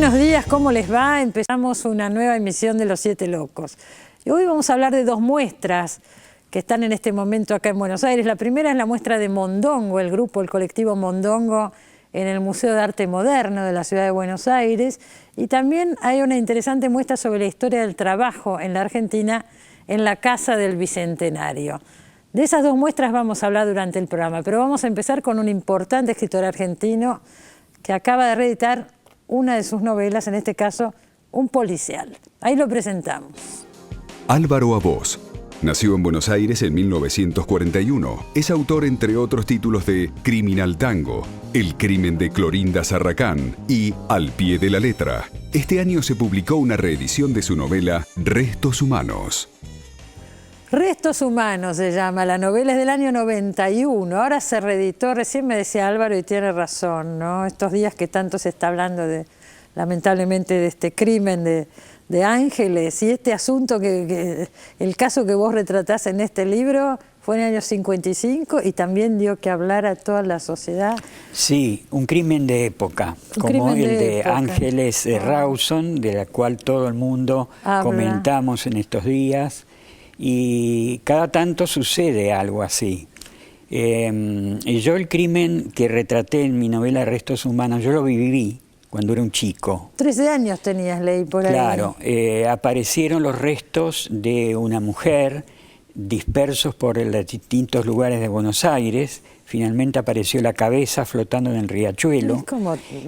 Buenos días, ¿cómo les va? Empezamos una nueva emisión de Los Siete Locos. Y hoy vamos a hablar de dos muestras que están en este momento acá en Buenos Aires. La primera es la muestra de Mondongo, el colectivo Mondongo, en el Museo de Arte Moderno de la Ciudad de Buenos Aires. Y también hay una interesante muestra sobre la historia del trabajo en la Argentina en la Casa del Bicentenario. De esas dos muestras vamos a hablar durante el programa, pero vamos a empezar con un importante escritor argentino que acaba de reeditar una de sus novelas, en este caso, un policial. Ahí lo presentamos. Álvaro Abós nació en Buenos Aires en 1941. Es autor, entre otros títulos, de Criminal Tango, El crimen de Clorinda Zarracán y Al pie de la letra. Este año se publicó una reedición de su novela Restos Humanos. Restos Humanos se llama, la novela es del año 91, ahora se reeditó, recién me decía Álvaro y tiene razón, ¿no? Estos días que tanto se está hablando lamentablemente de este crimen de Ángeles y este asunto el caso que vos retratás en este libro fue en el año 55 y también dio que hablar a toda la sociedad. Sí, un crimen de época, como el de Ángeles Rawson, de la cual todo el mundo comentamos en estos días. Y cada tanto sucede algo así. Y yo el crimen que retraté en mi novela Restos Humanos, yo lo viví cuando era un chico. 13 años tenías, leí por ahí. Claro, aparecieron los restos de una mujer dispersos por los distintos lugares de Buenos Aires. Finalmente apareció la cabeza flotando en el riachuelo.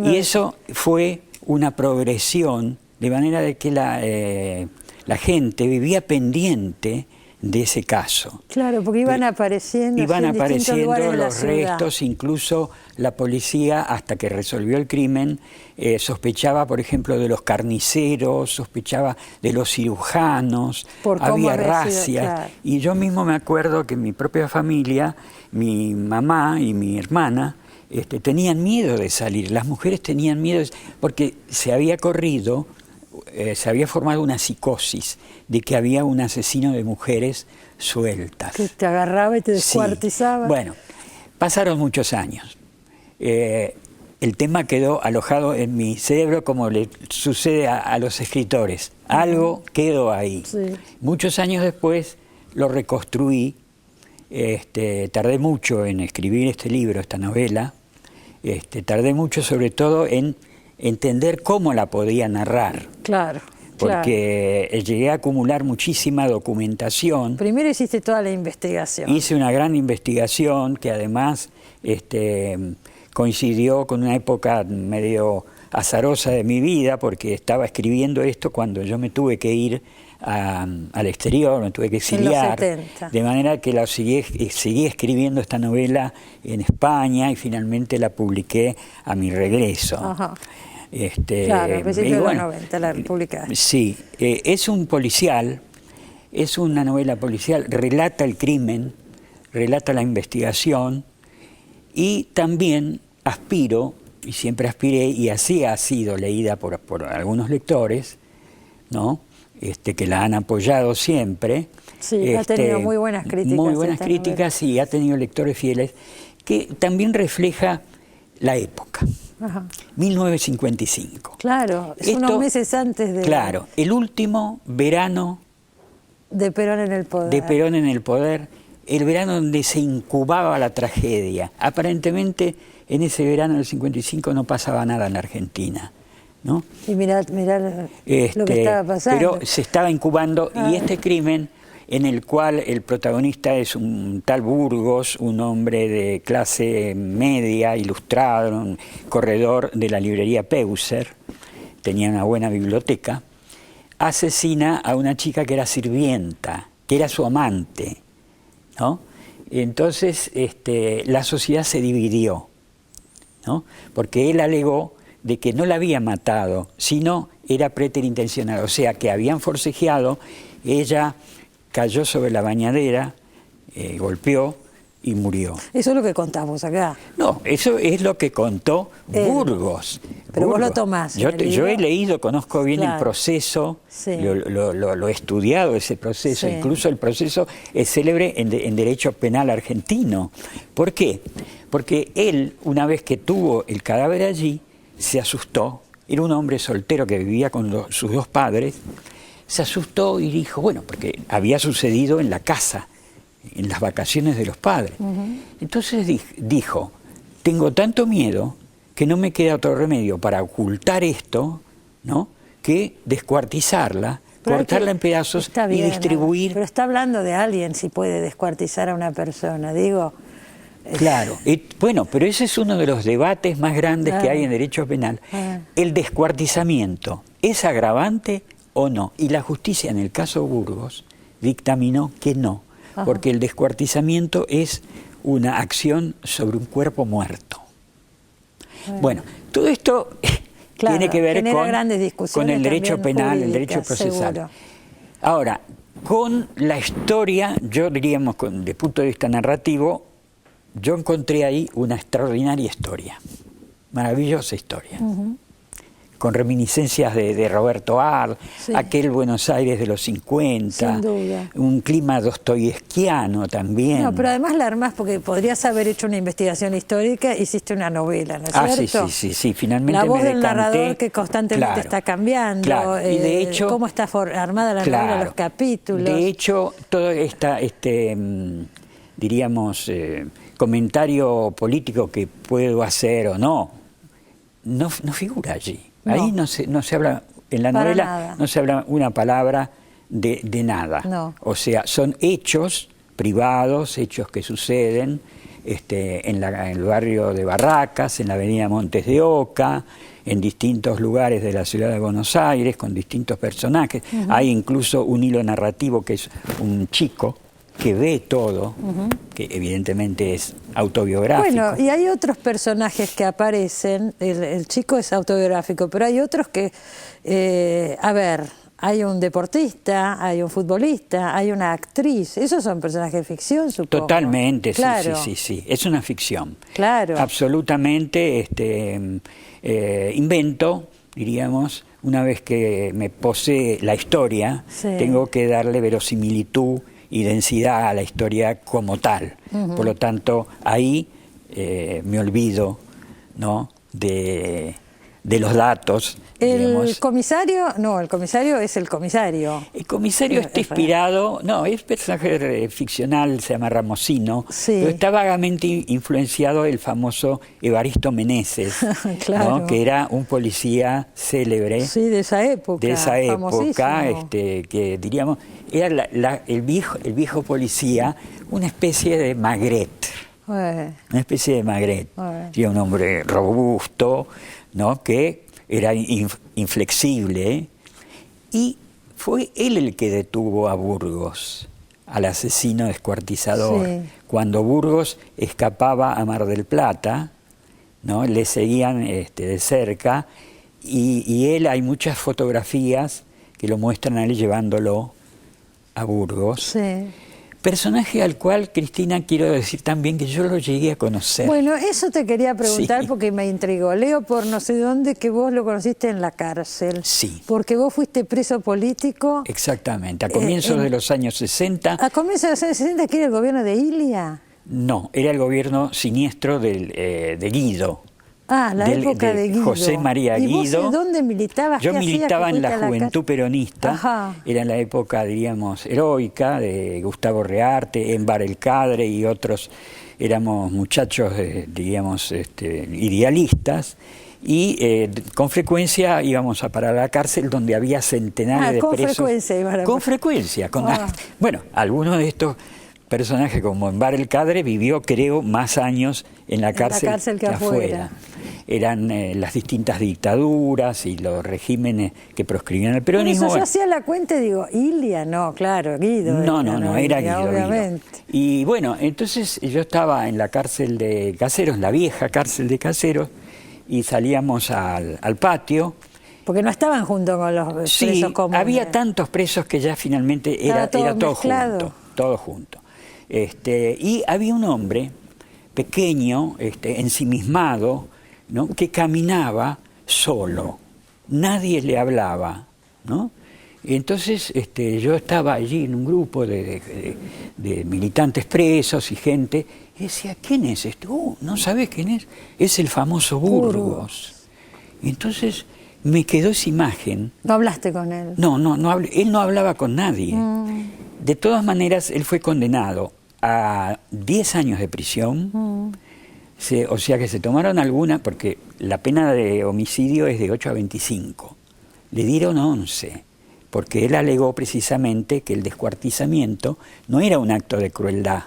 Y eso fue una progresión, de manera de que la gente vivía pendiente de ese caso. Claro, porque iban apareciendo los restos, incluso la policía, hasta que resolvió el crimen, sospechaba, por ejemplo, de los carniceros, sospechaba de los cirujanos, había racias. Claro. Y yo mismo me acuerdo que en mi propia familia, mi mamá y mi hermana, tenían miedo de salir. Las mujeres tenían miedo porque se había formado una psicosis de que había un asesino de mujeres sueltas. Que te agarraba y te descuartizaba. Sí. Bueno, pasaron muchos años. El tema quedó alojado en mi cerebro como le sucede a los escritores. Algo quedó ahí. Sí. Muchos años después lo reconstruí. Tardé mucho en escribir este libro, esta novela. Tardé mucho sobre todo en entender cómo la podía narrar. Claro. Porque llegué a acumular muchísima documentación. Primero hiciste toda la investigación. Hice una gran investigación que además coincidió con una época medio azarosa de mi vida, porque estaba escribiendo esto cuando yo me tuve que ir al exterior, me tuve que exiliar. En los 70. De manera que seguí escribiendo esta novela en España y finalmente la publiqué a mi regreso. Ajá. Claro, a principios de los 90 la publicaste. Sí, es un policial, es una novela policial, relata el crimen, relata la investigación y también aspiro, y siempre aspiré, y así ha sido leída por algunos lectores, ¿no? Que la han apoyado siempre. Sí, ha tenido muy buenas críticas. Muy buenas críticas, sí, ha tenido lectores fieles, que también refleja la época. Ajá. 1955. Claro, unos meses antes de... Claro, el último verano de Perón en el poder. De Perón en el poder, el verano donde se incubaba la tragedia. Aparentemente, en ese verano del 55 no pasaba nada en la Argentina, ¿no? Y mirá lo que estaba pasando. Pero se estaba incubando y este crimen, en el cual el protagonista es un tal Burgos, un hombre de clase media, ilustrado, un corredor de la librería Peuser, tenía una buena biblioteca, asesina a una chica que era sirvienta, que era su amante, ¿no? Entonces la sociedad se dividió, ¿no? Porque él alegó de que no la había matado, sino era preterintencional, o sea, que habían forcejeado, ella cayó sobre la bañadera, golpeó y murió. Eso es lo que contamos acá. No, eso es lo que contó Burgos. Pero vos lo tomás. Yo he leído, conozco bien el proceso, sí. lo he estudiado ese proceso, sí. Incluso el proceso es célebre en derecho penal argentino. ¿Por qué? Porque él, una vez que tuvo el cadáver allí, se asustó, era un hombre soltero que vivía con sus dos padres, se asustó y dijo, bueno, porque había sucedido en la casa, en las vacaciones de los padres. Entonces dijo, tengo tanto miedo que no me queda otro remedio para ocultar esto, ¿no?, que descuartizarla, cortarla en pedazos y distribuir. Pero está hablando de alguien si puede descuartizar a una persona, digo. Claro, bueno, pero ese es uno de los debates más grandes que hay en derecho penal. El descuartizamiento, ¿es agravante o no? Y la justicia en el caso Burgos dictaminó que no, porque el descuartizamiento es una acción sobre un cuerpo muerto. Bueno, todo esto tiene que ver con el derecho penal, el derecho procesal. Seguro. Ahora, con la historia, yo diríamos, desde el punto de vista narrativo, yo encontré ahí una extraordinaria historia, maravillosa historia, con reminiscencias de Roberto Arlt, aquel Buenos Aires de los 50, sin duda, un clima dostoyevskiano también. No, pero además la armás porque podrías haber hecho una investigación histórica, hiciste una novela, ¿no es cierto? Sí, finalmente la voz me del narrador que constantemente está cambiando, y de hecho, cómo está armada la novela, los capítulos. De hecho, todo diríamos, comentario político que puedo hacer o no figura allí. No. Ahí no se habla, en la novela nada. No se habla una palabra de nada. No. O sea, son hechos privados, hechos que suceden en el barrio de Barracas, en la avenida Montes de Oca, en distintos lugares de la ciudad de Buenos Aires, con distintos personajes. Hay incluso un hilo narrativo que es un chico que ve todo, que evidentemente es autobiográfico. Bueno, y hay otros personajes que aparecen, el chico es autobiográfico, pero hay otros que, hay un deportista, hay un futbolista, hay una actriz, esos son personajes de ficción, supongo. Totalmente, claro. sí, es una ficción. Claro. Absolutamente, invento, diríamos, una vez que me posee la historia, tengo que darle verosimilitud y densidad a la historia como tal. Por lo tanto, ahí me olvido, ¿no?, de los datos. El comisario es el comisario. El comisario está inspirado, es personaje ficcional, se llama Ramosino, pero está vagamente influenciado del famoso Evaristo Meneses, claro, ¿no?, que era un policía célebre. Sí, de esa época. Que diríamos, era el viejo policía, una especie de Magret. Una especie de Magret. Era un hombre robusto, ¿no?, que era inflexible, y fue él el que detuvo a Burgos, al asesino descuartizador. Cuando Burgos escapaba a Mar del Plata, ¿no?, le seguían de cerca, y él, hay muchas fotografías que lo muestran a él llevándolo a Burgos. Personaje al cual, Cristina, quiero decir también que yo lo llegué a conocer. Bueno, eso te quería preguntar porque me intrigó. Leo por no sé dónde que vos lo conociste en la cárcel. Sí. Porque vos fuiste preso político. Exactamente, a comienzos de los años 60. ¿A comienzos de los años 60 que era el gobierno de Ilia? No, era el gobierno siniestro de Guido. La época de Guido. José María Guido. ¿Y vos dónde militabas? Yo militaba en la Juventud Peronista. Era en la época, diríamos, heroica de Gustavo Rearte, Envar el Cadre y otros. Éramos muchachos, diríamos, idealistas. Y con frecuencia íbamos a parar a la cárcel donde había centenares de presos. Con frecuencia. Bueno, algunos de estos personajes como Envar el Cadre vivió, creo, más años en la cárcel que afuera. Eran las distintas dictaduras y los regímenes que proscribían el peronismo. Por eso yo hacía la cuenta y digo, Ilia, Guido. No, era Guido. Obviamente. Y bueno, entonces yo estaba en la cárcel de Caseros, en la vieja cárcel de Caseros, y salíamos al patio. Porque no estaban junto con los presos comunes. Había tantos presos que ya finalmente era todo junto. Y había un hombre pequeño, ensimismado, ¿no?, que caminaba solo, nadie le hablaba, ¿no? Y entonces yo estaba allí en un grupo de militantes presos y gente, y decía, ¿quién es este? ¿No sabés quién es? Es el famoso Burgos. Y entonces me quedó esa imagen. ¿No hablaste con él? No hablé, él no hablaba con nadie. De todas maneras, él fue condenado a 10 años de prisión, o sea que se tomaron alguna, porque la pena de homicidio es de 8 a 25. Le dieron 11, porque él alegó precisamente que el descuartizamiento no era un acto de crueldad.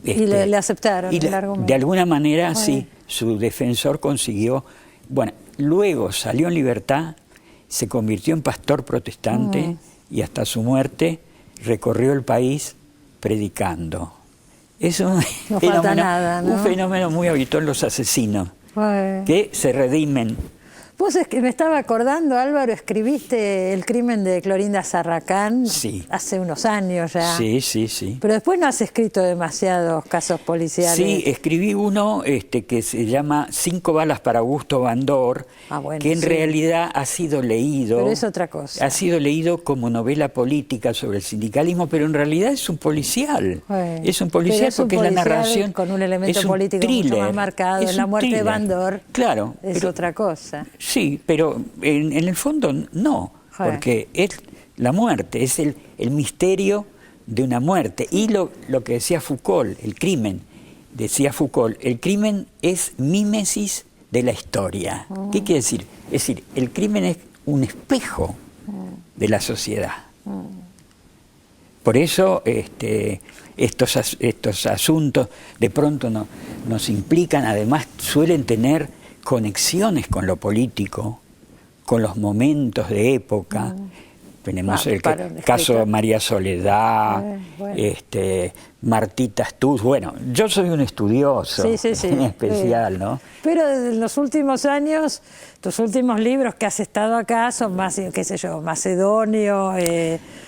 Y le aceptaron el argumento. De alguna manera, sí, su defensor consiguió. Bueno, luego salió en libertad, se convirtió en pastor protestante y hasta su muerte recorrió el país predicando. Es un, no falta nada, ¿no? Un fenómeno muy habitual en los asesinos, que se redimen. Vos es que me estaba acordando, Álvaro, escribiste El crimen de Clorinda Sarracán hace unos años ya. Sí. Pero después no has escrito demasiados casos policiales. Sí, escribí uno que se llama 5 balas para Augusto Bandor, que en realidad ha sido leído. Pero es otra cosa. Ha sido leído como novela política sobre el sindicalismo, pero en realidad es un policial. Es un policial porque es la narración. Con un elemento político mucho más marcado. En la muerte de Bandor. Claro. Es otra cosa. Sí, pero en el fondo no, porque es la muerte, es el misterio de una muerte. Y lo que decía Foucault, el crimen, decía Foucault, el crimen es mímesis de la historia. ¿Qué quiere decir? Es decir, el crimen es un espejo de la sociedad. Por eso estos asuntos de pronto nos implican, además suelen tener conexiones con lo político, con los momentos de época. Tenemos el caso de María Soledad, Martita Stutz. Bueno, yo soy un estudioso en especial, ¿no? Pero en los últimos años, tus últimos libros que has estado acá son más, qué sé yo, Macedonio,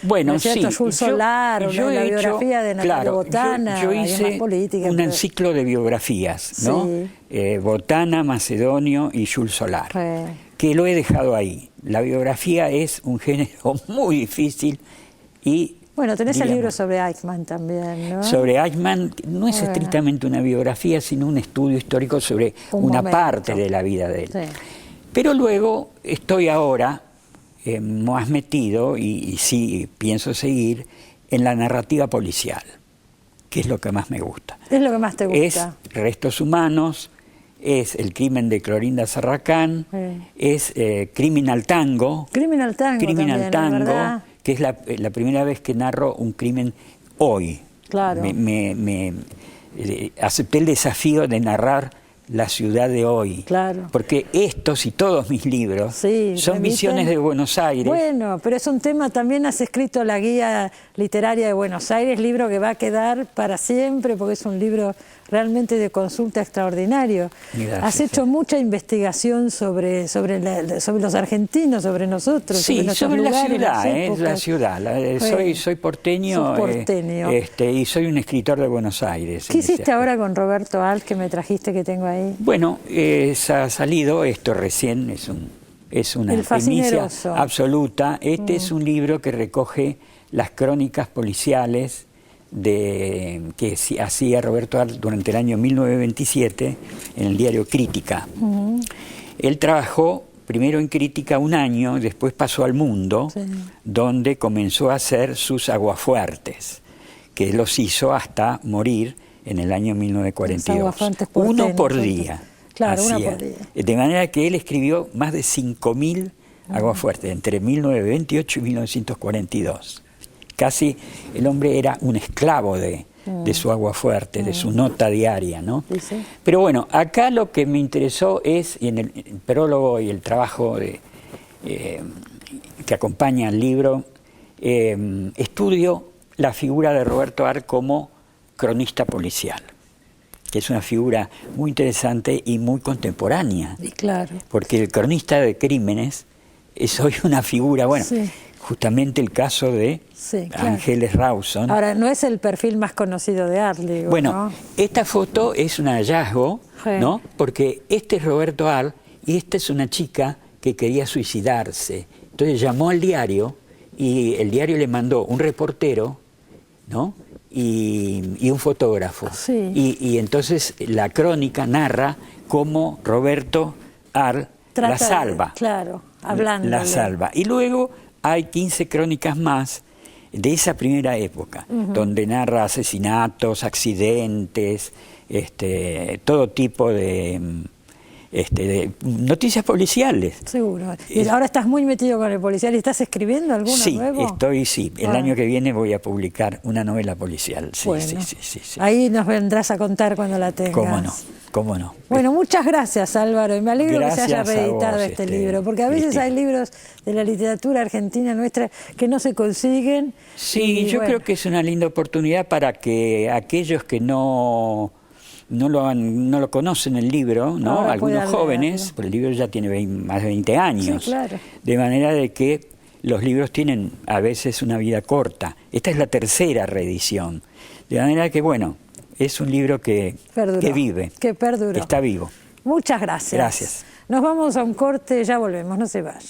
bueno, ¿no es cierto? Jules Solar, la biografía de Natalia Botana. Yo hice un ciclo de biografías, ¿no? Botana, Macedonio y Jules Solar, que lo he dejado ahí. La biografía es un género muy difícil y... Bueno, tenés el libro sobre Eichmann también, ¿no? Sobre Eichmann no es estrictamente una biografía, sino un estudio histórico sobre una parte de la vida de él. Pero luego estoy ahora más metido, y sí pienso seguir, en la narrativa policial, que es lo que más me gusta. ¿Es lo que más te gusta? Es Restos Humanos, es El crimen de Clorinda Sarracán, es Criminal Tango. Criminal Tango, que es la primera vez que narro un crimen hoy. Claro. Acepté el desafío de narrar la ciudad de hoy. Claro. Porque estos y todos mis libros son visiones de Buenos Aires. Bueno, pero es un tema, también has escrito la guía literaria de Buenos Aires, libro que va a quedar para siempre, porque es un libro realmente de consulta extraordinario. Gracias. Has hecho mucha investigación sobre los argentinos, sobre nosotros, sobre la ciudad, soy porteño, y soy un escritor de Buenos Aires. ¿Qué hiciste ahora con Roberto Alt, que me trajiste, que tengo ahí? Bueno, ha salido esto recién, es una primicia absoluta. Este es un libro que recoge las crónicas policiales que hacía Roberto Alt durante el año 1927 en el diario Crítica. Él trabajó primero en Crítica un año, después pasó al Mundo, donde comenzó a hacer sus aguafuertes, que los hizo hasta morir en el año 1942. Uno por día. Claro, uno por día. De manera que él escribió más de 5.000 aguafuertes entre 1928 y 1942. Casi el hombre era un esclavo de su aguafuerte, de su nota diaria, ¿no? Pero bueno, acá lo que me interesó es, y en el prólogo y el trabajo que acompaña al libro, estudio la figura de Roberto Alt como cronista policial, que es una figura muy interesante y muy contemporánea. Claro. Porque el cronista de crímenes es hoy una figura, justamente el caso de Ángeles Rawson. Ahora, no es el perfil más conocido de Alt, digo, bueno, ¿no? Esta foto es un hallazgo, ¿no? Porque este es Roberto Alt y esta es una chica que quería suicidarse. Entonces llamó al diario y el diario le mandó un reportero, ¿no? Y un fotógrafo. Y entonces la crónica narra cómo Roberto Alt la salva. Claro, hablando. La salva. Y luego hay 15 crónicas más de esa primera época, donde narra asesinatos, accidentes, todo tipo de noticias policiales. Seguro. Y ahora estás muy metido con el policial. ¿Y estás escribiendo alguno nuevo? Sí. El año que viene voy a publicar una novela policial. Sí, bueno, sí. Ahí nos vendrás a contar cuando la tengas. Cómo no. Bueno, muchas gracias, Álvaro. Y me alegro que se haya reeditado vos, este libro, porque a veces hay libros de la literatura argentina nuestra que no se consiguen. Sí, yo creo que es una linda oportunidad para que aquellos que no lo conocen el libro, ¿no? Ahora Algunos jóvenes, leerlo. porque el libro ya tiene más de 20 años, Sí, claro. De manera de que los libros tienen a veces una vida corta. Esta es la tercera reedición, de manera que, bueno, es un libro que vive, que perduró. está vivo. Muchas gracias. Gracias. Nos vamos a un corte, ya volvemos, no se vayan.